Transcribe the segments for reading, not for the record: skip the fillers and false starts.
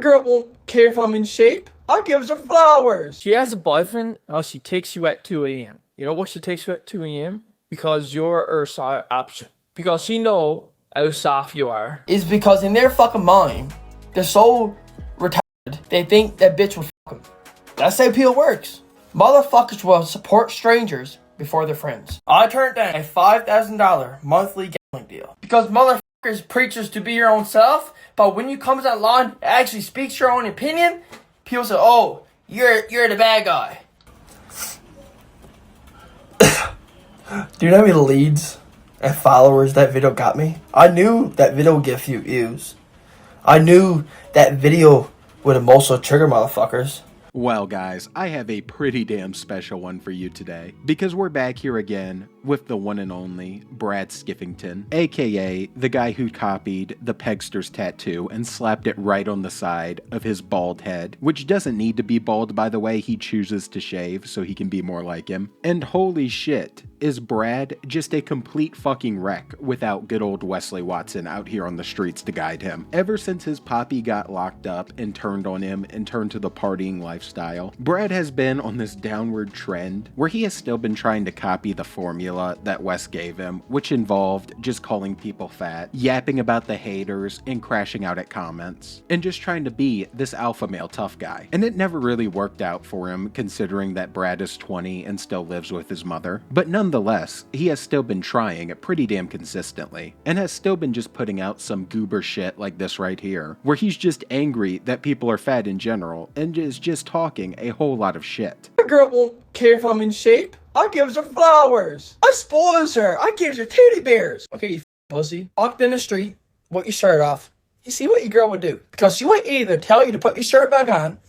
girl won't care if I'm in shape. I'll give her flowers. She has a boyfriend, she takes you at 2 a.m. You know what she takes you at 2 a.m.? Because you're her side option. Because she know how soft you are. Is because in their fucking mind, they're so retarded, they think that bitch will fuck them. That's how appeal works. Motherfuckers will support strangers before their friends. I turned down a $5,000 monthly gambling deal. Because motherfuckers preachers to be your own self, but when you come to that line, it actually speaks your own opinion, people say, oh, you're the bad guy. Do you know how many leads and followers that video got me? I knew that video would get a few views. I knew that video would also trigger motherfuckers. Well, guys, I have a pretty damn special one for you today, because we're back here again with the one and only Brad Skiffington, aka the guy who copied the Pegster's tattoo and slapped it right on the side of his bald head, which doesn't need to be bald, by the way. He chooses to shave so he can be more like him. And holy shit, is Brad just a complete fucking wreck without good old Wesley Watson out here on the streets to guide him. Ever since his poppy got locked up and turned on him and turned to the partying lifestyle, Brad has been on this downward trend where he has still been trying to copy the formula that Wes gave him, which involved just calling people fat, yapping about the haters, and crashing out at comments, and just trying to be this alpha male tough guy. And it never really worked out for him, considering that Brad is 20 and still lives with his mother. But nonetheless, he has still been trying it pretty damn consistently, and has still been just putting out some goober shit like this right here, where he's just angry that people are fat in general, and is just talking a whole lot of shit. A girl won't care if I'm in shape. I gives her flowers. I spoils her. I gives her teddy bears. Okay, you pussy. Walked in the street, put your shirt off. You see what your girl would do? Because she would either tell you to put your shirt back on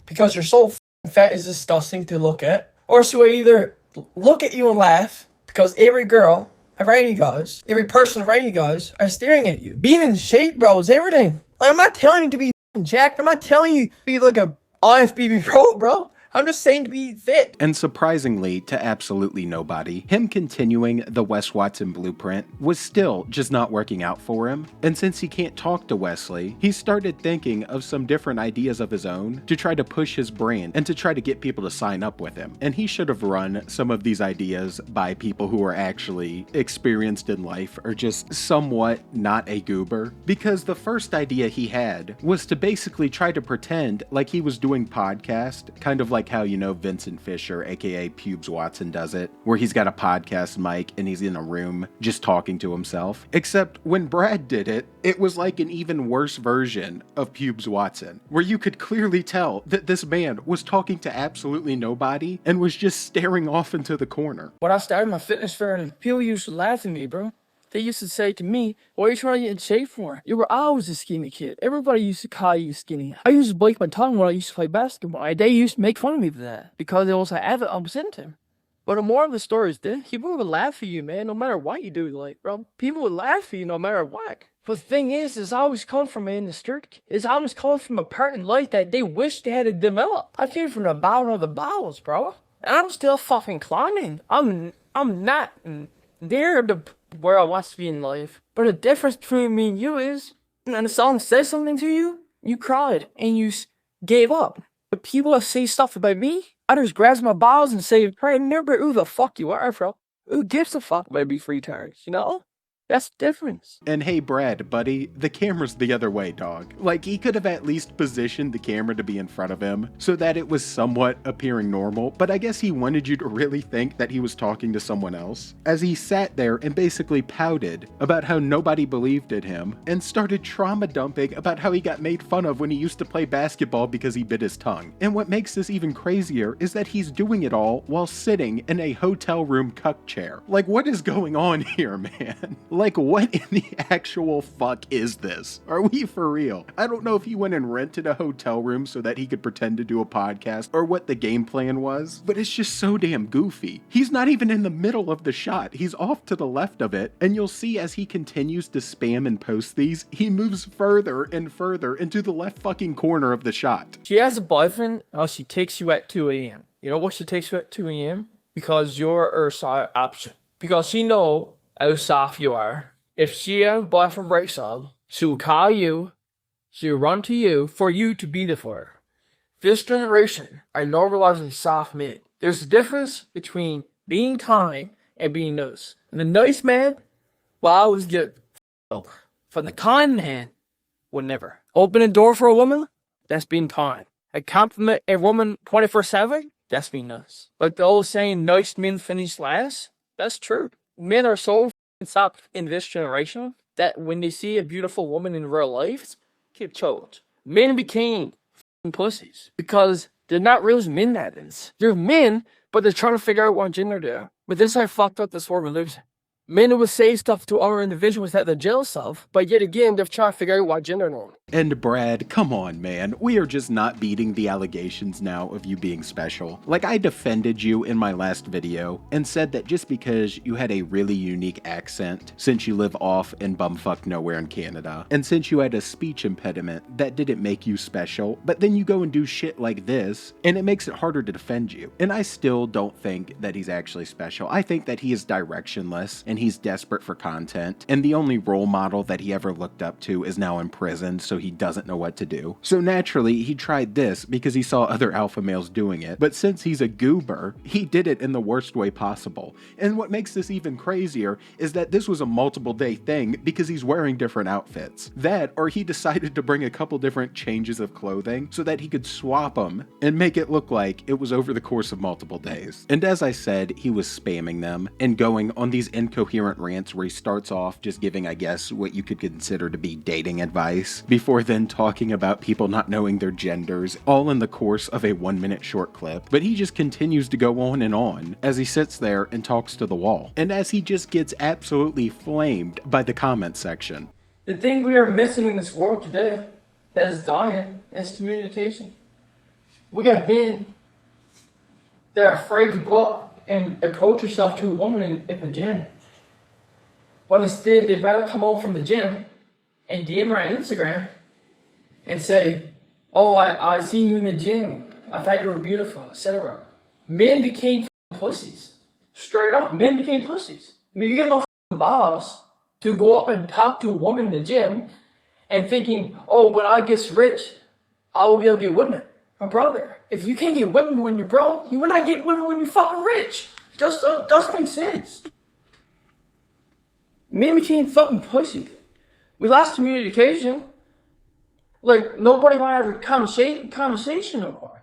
because you're so fat is disgusting to look at, or she would either look at you and laugh because every girl around you guys, every person around you guys are staring at you. Being in shape, bro, is everything. Like, I'm not telling you to be jacked. I'm not telling you to be like a IFBB pro, bro. I'm just saying to be fit. And surprisingly to absolutely nobody, him continuing the Wes Watson blueprint was still just not working out for him. And since he can't talk to Wesley, he started thinking of some different ideas of his own to try to push his brand and to try to get people to sign up with him. And he should have run some of these ideas by people who are actually experienced in life or just somewhat not a goober. Because the first idea he had was to basically try to pretend like he was doing podcast, kind of like how, you know, Vincent Fisher, aka Pubes Watson, does it, where he's got a podcast mic and he's in a room just talking to himself. Except when Brad did it, it was like an even worse version of Pubes Watson, where you could clearly tell that this man was talking to absolutely nobody and was just staring off into the corner. When I started my fitness fair, people used to laugh at me, bro. They used to say to me, what are you trying to get in shape for? You were always a skinny kid. Everybody used to call you skinny. I used to bite my tongue when I used to play basketball. And they used to make fun of me for that because it was an avid incentive. But the moral of the story is this: people would laugh at you, man, no matter what you do. Like, bro, people would laugh at you no matter what. But the thing is, it's always come from in the street. It's always come from a part in life that they wish they had to develop. I came from the bottom of the bowels, bro. And I'm still fucking climbing. I'm not near the where I want to be in life. But the difference between me and you is, when someone says something to you, you cried and you gave up. But people that say stuff about me, I just grab my balls and say, hey, remember who the fuck you are, bro. Who gives a fuck about me retards, you know? That's the difference. And hey, Brad, buddy, the camera's the other way, dog. Like, he could have at least positioned the camera to be in front of him so that it was somewhat appearing normal, but I guess he wanted you to really think that he was talking to someone else, as he sat there and basically pouted about how nobody believed in him and started trauma dumping about how he got made fun of when he used to play basketball because he bit his tongue. And what makes this even crazier is that he's doing it all while sitting in a hotel room cuck chair. Like, what is going on here, man? Like, what in the actual fuck is this? Are we for real? I don't know if he went and rented a hotel room so that he could pretend to do a podcast or what the game plan was, but it's just so damn goofy. He's not even in the middle of the shot. He's off to the left of it, and you'll see as he continues to spam and post these, he moves further and further into the left fucking corner of the shot. She has a boyfriend, she takes you at 2 a.m. You know what she takes you at 2 a.m.? Because you're her side option. Because she know how soft you are. If she and her boyfriend breaks up, she will call you She'll run to you for you to be there for her. This generation are normalizing soft men. There's a difference between being kind and being nice. And the nice man will always get over. From the kind man will never. Open a door for a woman, that's being kind. A compliment a woman 24/7, that's being nice. Like the old saying, nice men finish last, that's true. Men are so soft in this generation that when they see a beautiful woman in real life, get choked. Men became pussies because they're not real men that is. They're men, but they're trying to figure out what gender they're. But this is how fucked up this world we live in. Men would say stuff to other individuals that they're jealous of, but yet again, they're trying to figure out what gender they're on. And Brad, come on, man. We are just not beating the allegations now of you being special. Like, I defended you in my last video and said that just because you had a really unique accent, since you live off in bumfuck nowhere in Canada, and since you had a speech impediment, that didn't make you special, but then you go and do shit like this, and it makes it harder to defend you. And I still don't think that he's actually special. I think that he is directionless, and he's desperate for content, and the only role model that he ever looked up to is now in prison, so he doesn't know what to do. So naturally, he tried this because he saw other alpha males doing it, but since he's a goober, he did it in the worst way possible. And what makes this even crazier is that this was a multiple day thing because he's wearing different outfits. That, or he decided to bring a couple different changes of clothing so that he could swap them and make it look like it was over the course of multiple days. And as I said, he was spamming them and going on these incoherent rants where he starts off just giving, I guess, what you could consider to be dating advice, before then talking about people not knowing their genders, all in the course of a 1-minute short clip. But he just continues to go on as he sits there and talks to the wall, and as he just gets absolutely flamed by the comment section. The thing we are missing in this world today that is dying is communication. We got men that are afraid to go up and approach yourself to a woman in the gym. But instead, they'd rather come home from the gym and DM her on Instagram and say, oh, I see you in the gym. I thought you were beautiful, etc. Men became pussies. Straight up, men became pussies. I mean, you get no balls to go up and talk to a woman in the gym and thinking, oh, when I get rich, I will be able to get women. My brother, if you can't get women when you're broke, you will not get women when you're fucking rich. Just doesn't make sense. Men became fucking pussy. We lost communication. Like, nobody want to have a conversation no more.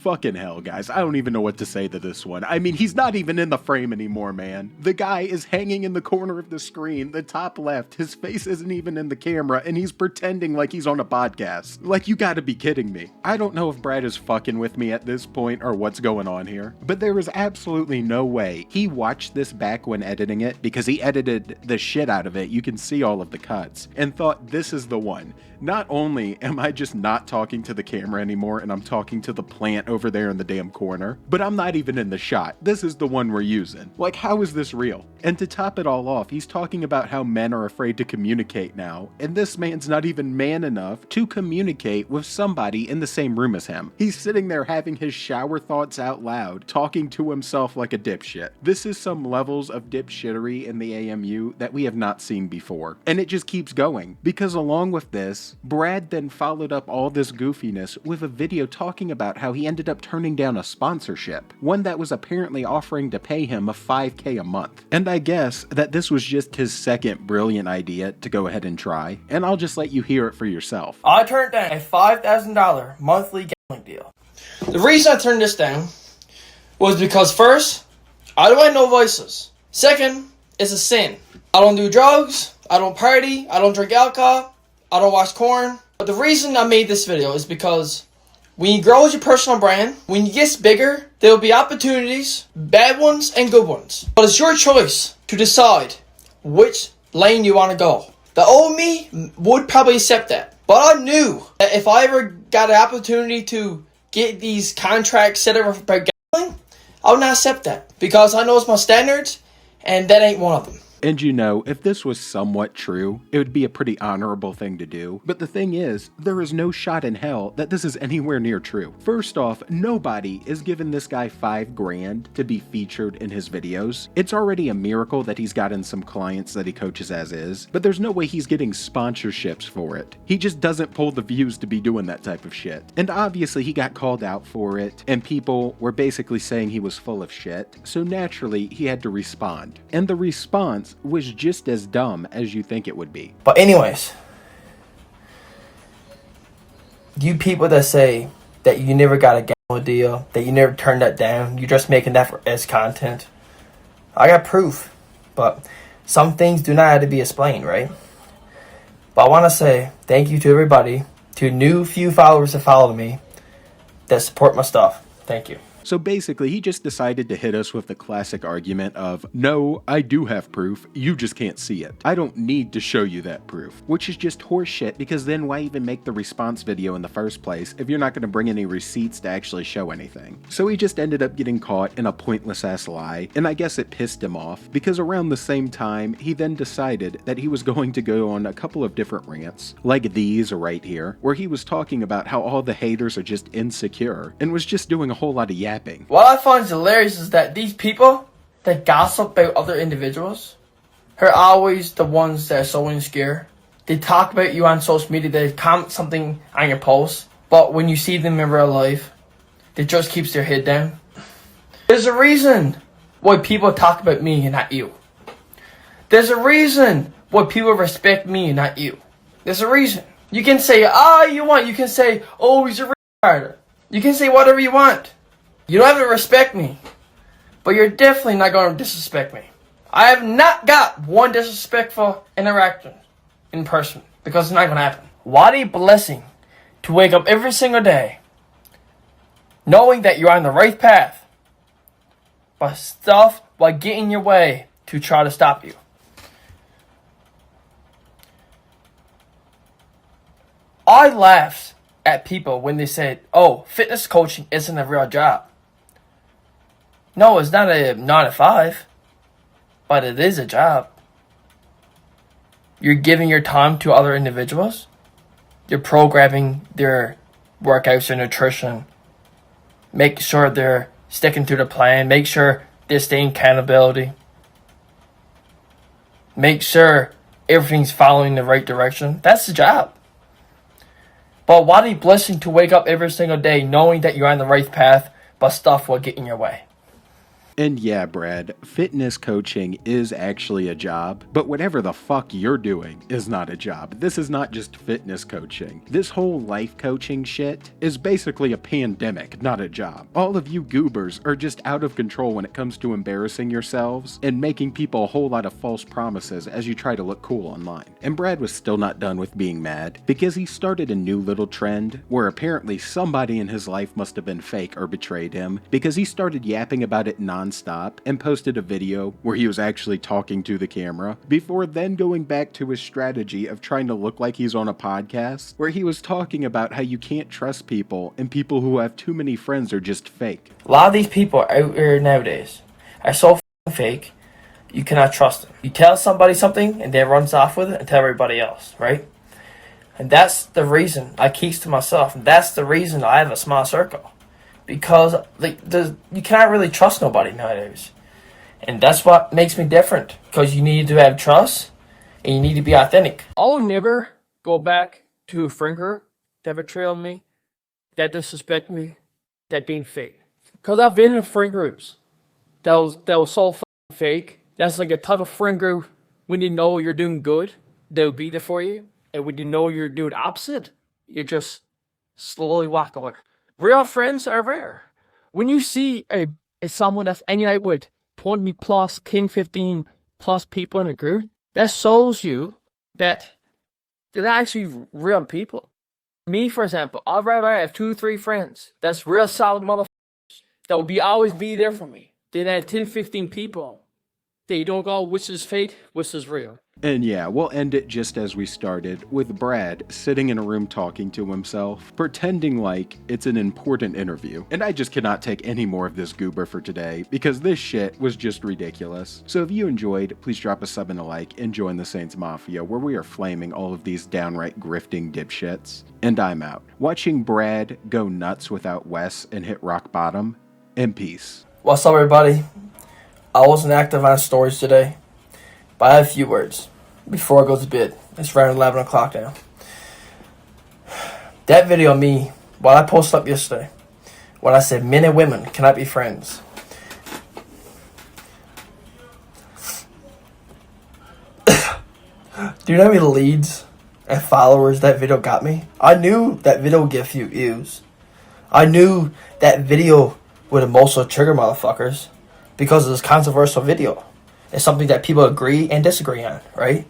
Fucking hell, guys. I don't even know what to say to this one. I mean, he's not even in the frame anymore, man. The guy is hanging in the corner of the screen, the top left. His face isn't even in the camera, and he's pretending like he's on a podcast. Like, you gotta be kidding me. I don't know if Brad is fucking with me at this point or what's going on here, but there is absolutely no way he watched this back when editing it, because he edited the shit out of it. You can see all of the cuts, and thought, this is the one. Not only am I just not talking to the camera anymore and I'm talking to the plant over there in the damn corner, but I'm not even in the shot. This is the one we're using. Like, how is this real? And to top it all off, he's talking about how men are afraid to communicate now, and this man's not even man enough to communicate with somebody in the same room as him. He's sitting there having his shower thoughts out loud, talking to himself like a dipshit. This is some levels of dipshittery in the AMU that we have not seen before. And it just keeps going, because along with this, Brad then followed up all this goofiness with a video talking about how he ended up turning down a sponsorship, one that was apparently offering to pay him a $5,000 a month. And I guess that this was just his second brilliant idea to go ahead and try, and I'll just let you hear it for yourself. I turned down a $5,000 monthly gambling deal. The reason I turned this down was because first, I don't have no vices. Second, it's a sin. I don't do drugs, I don't party, I don't drink alcohol, I don't watch porn. But the reason I made this video is because when you grow as your personal brand, when you get bigger, there will be opportunities, bad ones and good ones. But it's your choice to decide which lane you want to go. The old me would probably accept that. But I knew that if I ever got an opportunity to get these contracts set up for gambling, I would not accept that. Because I know it's my standards, and that ain't one of them. And you know, if this was somewhat true, it would be a pretty honorable thing to do. But the thing is, there is no shot in hell that this is anywhere near true. First off, nobody is giving this guy $5,000 to be featured in his videos. It's already a miracle that he's gotten some clients that he coaches as is, but there's no way he's getting sponsorships for it. He just doesn't pull the views to be doing that type of shit. And obviously he got called out for it, and people were basically saying he was full of shit, so naturally he had to respond. And the response was just as dumb as you think it would be. But anyways, you people that say that you never got a gamble deal, that you never turned that down, you're just making that as content. I got proof, but some things do not have to be explained, right? But I want to say thank you to everybody, to new few followers that follow me, that support my stuff. Thank you. So basically, he just decided to hit us with the classic argument of, no, I do have proof, you just can't see it. I don't need to show you that proof. Which is just horseshit, because then why even make the response video in the first place if you're not going to bring any receipts to actually show anything? So he just ended up getting caught in a pointless ass lie, and I guess it pissed him off, because around the same time, he then decided that he was going to go on a couple of different rants, like these right here, where he was talking about how all the haters are just insecure, and was just doing a whole lot of yapping. What I find hilarious is that these people that gossip about other individuals are always the ones that are so insecure. They talk about you on social media, they comment something on your post, but when you see them in real life, they just keeps their head down. There's a reason why people talk about me and not you. There's a reason why people respect me and not you. There's a reason. You can say, you want. You can say, oh, he's a retard. You can say whatever you want. You don't have to respect me, but you're definitely not going to disrespect me. I have not got one disrespectful interaction in person, because it's not going to happen. What a blessing to wake up every single day knowing that you're on the right path, but stuff will get in your way to try to stop you. I laughed at people when they said, oh, fitness coaching isn't a real job. No, it's not a 9 to 5, but it is a job. You're giving your time to other individuals. You're programming their workouts and nutrition. Make sure they're sticking to the plan. Make sure they're staying accountability. Make sure everything's following the right direction. That's the job. But what a blessing to wake up every single day knowing that you're on the right path, but stuff will get in your way. And yeah, Brad, fitness coaching is actually a job, but whatever the fuck you're doing is not a job. This is not just fitness coaching. This whole life coaching shit is basically a pandemic, not a job. All of you goobers are just out of control when it comes to embarrassing yourselves and making people a whole lot of false promises as you try to look cool online. And Brad was still not done with being mad, because he started a new little trend where apparently somebody in his life must have been fake or betrayed him, because he started yapping about it nonstop and posted a video where he was actually talking to the camera, before then going back to his strategy of trying to look like he's on a podcast, where he was talking about how you can't trust people and people who have too many friends are just fake. A lot of these people out here nowadays are so fake, you cannot trust them. You tell somebody something and they runs off with it and tell everybody else, right? And that's the reason I keep to myself, and that's the reason I have a small circle. Because you cannot really trust nobody nowadays. And that's what makes me different. Because you need to have trust and you need to be authentic. I'll never go back to a friend group that betrayed me, that disrespect me, that being fake. Because I've been in friend groups that was so fake. That's like a type of friend group when you know you're doing good, they'll be there for you. And when you know you're doing opposite, you just slowly walk away. Real friends are rare. When you see someone that's hanging out with 20 plus, 10, 15 plus people in a group, that shows you that they're actually real people. Me, for example, I'd rather have 2 or 3 friends that's real solid motherfuckers that will always be there for me than have 10, 15 people They don't call Wes is fake, Wes is real. And yeah, we'll end it just as we started, with Brad sitting in a room talking to himself, pretending like it's an important interview. And I just cannot take any more of this goober for today, because this shit was just ridiculous. So if you enjoyed, please drop a sub and a like, and join the Saints Mafia, where we are flaming all of these downright grifting dipshits. And I'm out. Watching Brad go nuts without Wes and hit rock bottom, and peace. What's up, everybody? I wasn't active on stories today, but I have a few words before I go to bed. It's around 11 o'clock now. That video of me, what I posted up yesterday, when I said men and women cannot be friends. Do you know how many leads and followers that video got me? I knew that video would get a few views. I knew that video would emotionally trigger motherfuckers because of this controversial video. It's something that people agree and disagree on, right?